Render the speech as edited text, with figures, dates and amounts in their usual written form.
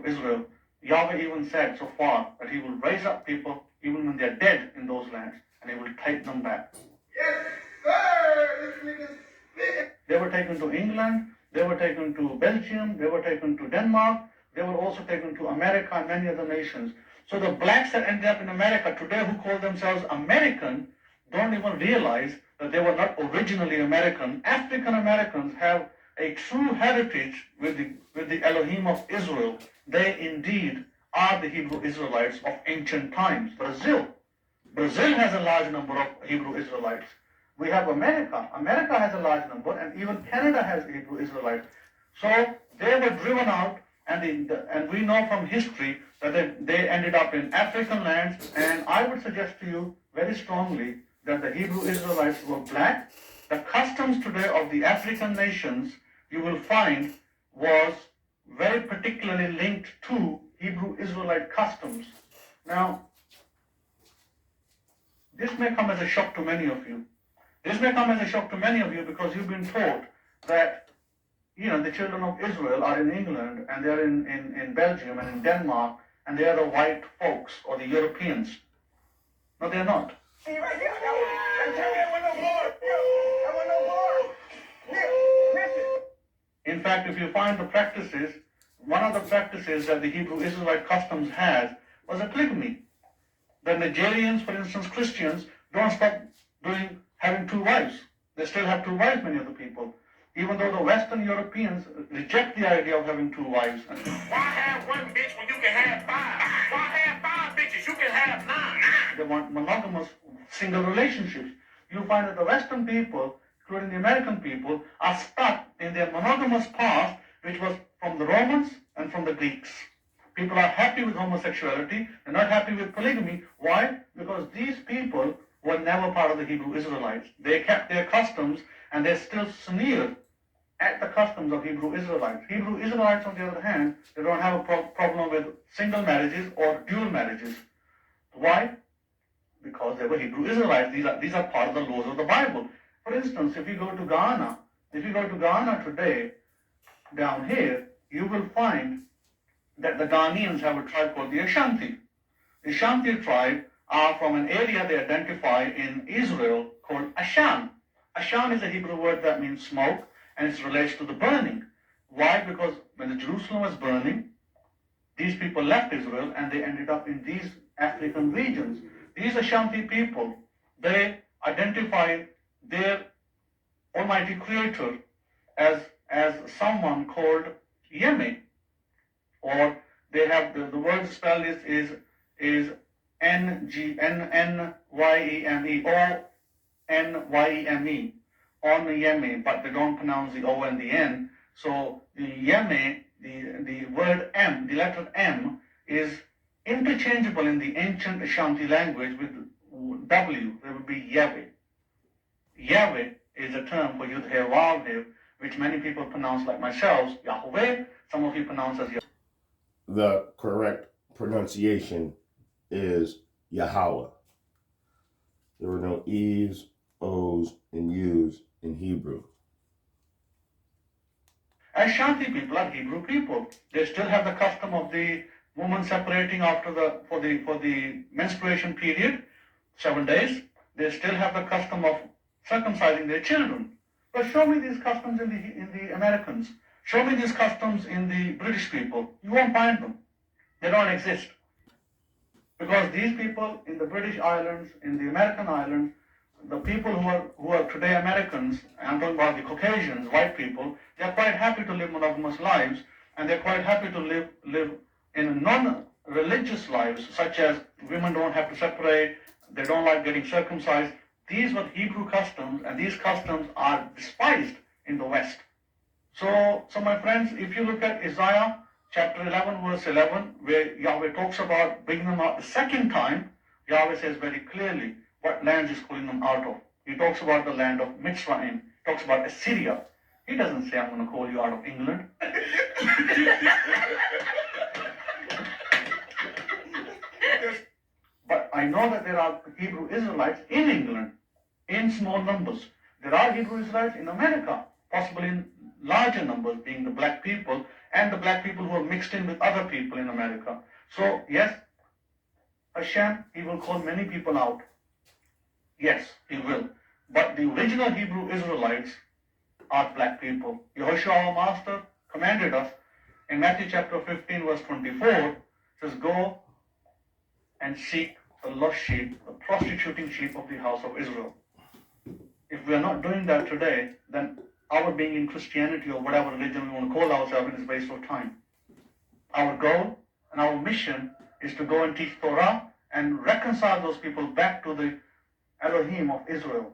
to Israel, Yahweh even said so far that he will raise up people even when they're dead in those lands, and he will take them back. Yes, sir! They were taken to England, they were taken to Belgium, they were taken to Denmark, they were also taken to America and many other nations. So the blacks that ended up in America today who call themselves American don't even realize that they were not originally American. African Americans have a true heritage with the Elohim of Israel. They indeed are the Hebrew Israelites of ancient times. Brazil has a large number of Hebrew Israelites. We have America. America has a large number, and even Canada has Hebrew Israelites. So they were driven out, and we know from history that they ended up in African lands. And I would suggest to you very strongly that the Hebrew Israelites were black. The customs today of the African nations, you will find, was very particularly linked to Hebrew Israelite customs. Now, this may come as a shock to many of you. This may come as a shock to many of you because you've been taught that, the children of Israel are in England and they're in Belgium and in Denmark, and they are the white folks or the Europeans. No, they're not. In fact, if you find the practices, one of the practices that the Hebrew Israelite customs had was a polygamy. The Nigerians, for instance, Christians, don't stop having two wives. They still have two wives, many of the people. Even though the Western Europeans reject the idea of having two wives. Why have one bitch when you can have five? Why have five bitches? You can have nine. They want monogamous single relationships. You find that the Western people, including the American people, are stuck in their monogamous past, which was from the Romans and from the Greeks. People are happy with homosexuality. They're not happy with polygamy. Why? Because these people were never part of the Hebrew Israelites. They kept their customs, and they still sneer at the customs of Hebrew Israelites. Hebrew Israelites, on the other hand, they don't have a problem with single marriages or dual marriages. Why? Because they were Hebrew Israelites. These are part of the laws of the Bible. For instance, if you go to Ghana today, down here, you will find that the Ghanaians have a tribe called the Ashanti. The Ashanti tribe are from an area they identify in Israel called Ashan. Ashan is a Hebrew word that means smoke, and it relates to the burning. Why? Because when the Jerusalem was burning, these people left Israel and they ended up in these African regions. These Ashanti people, they identify their Almighty Creator as someone called Yeme, or they have the word spelled is N-N-Y-E-M-E, or N-Y-E-M-E, on Yeme, but they don't pronounce the O and the N. So the Yeme, the word M, the letter M, is interchangeable in the ancient Ashanti language with W. There would be Yahweh. Yahweh is a term for Yud-Heh-Vav-Heh, which many people pronounce like myself, Yahweh. Some of you pronounce as Yahweh. The correct pronunciation is Yahweh. There were no E's, O's, and U's in Hebrew. Ashanti people are Hebrew people. They still have the custom of the woman separating for the menstruation period, 7 days. They still have the custom of circumcising their children. But show me these customs in the Americans. Show me these customs in the British people. You won't find them. They don't exist. Because these people in the British Islands, in the American islands, the people who are today Americans, I'm talking about the Caucasians, white people, they're quite happy to live monogamous lives, and they're quite happy to live in non-religious lives, such as women don't have to separate, they don't like getting circumcised. These were Hebrew customs, and these customs are despised in the West. So my friends, if you look at Isaiah chapter 11, verse 11, where Yahweh talks about bringing them out the second time, Yahweh says very clearly what land he's pulling them out of. He talks about the land of Mitzrayim. He talks about Assyria. He doesn't say, I'm going to call you out of England. But I know that there are Hebrew Israelites in England, in small numbers. There are Hebrew Israelites in America, possibly in larger numbers, being the black people, and the black people who are mixed in with other people in America. So yes, Hashem, he will call many people out. Yes, he will. But the original Hebrew Israelites are black people. Yahushua, our master, commanded us in Matthew chapter 15, verse 24, says, go and seek the lost sheep, the prostituting sheep of the house of Israel. If we are not doing that today, then our being in Christianity or whatever religion we want to call ourselves is a waste of time. Our goal and our mission is to go and teach Torah and reconcile those people back to the Elohim of Israel.